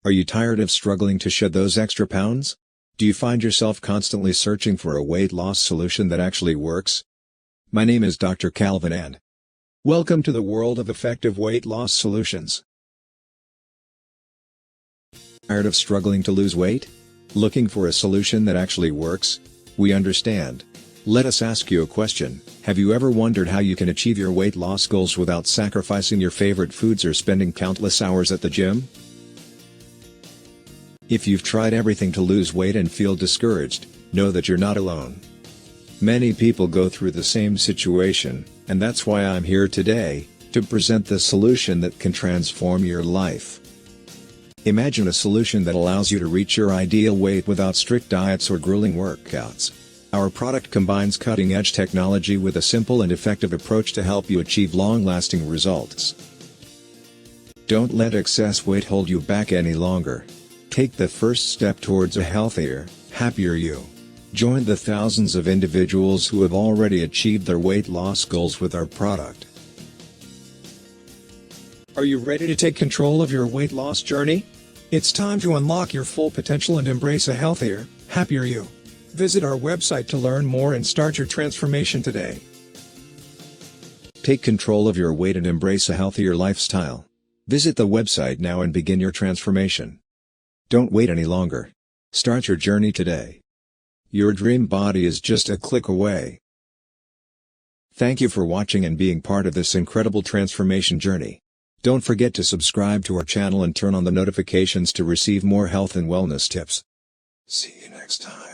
Are you tired of struggling to shed those extra pounds? Do you find yourself constantly searching for a weight loss solution that actually works? My name is Dr. Calvin and welcome to the world of effective weight loss solutions. Tired of struggling to lose weight? Looking for a solution that actually works? We understand. Let us ask you a question. Have you ever wondered how you can achieve your weight loss goals without sacrificing your favorite foods or spending countless hours at the gym? If you've tried everything to lose weight and feel discouraged, know that you're not alone. Many people go through the same situation, and that's why I'm here today, to present the solution that can transform your life. Imagine a solution that allows you to reach your ideal weight without strict diets or grueling workouts. Our product combines cutting-edge technology with a simple and effective approach to help you achieve long-lasting results. Don't let excess weight hold you back any longer. Take the first step towards a healthier, happier you. Join the thousands of individuals who have already achieved their weight loss goals with our product. Are you ready to take control of your weight loss journey? It's time to unlock your full potential and embrace a healthier, happier you. Visit our website to learn more and start your transformation today. Take control of your weight and embrace a healthier lifestyle. Visit the website now and begin your transformation. Don't wait any longer. Start your journey today. Your dream body is just a click away. Thank you for watching and being part of this incredible transformation journey. Don't forget to subscribe to our channel and turn on the notifications to receive more health and wellness tips. See you next time.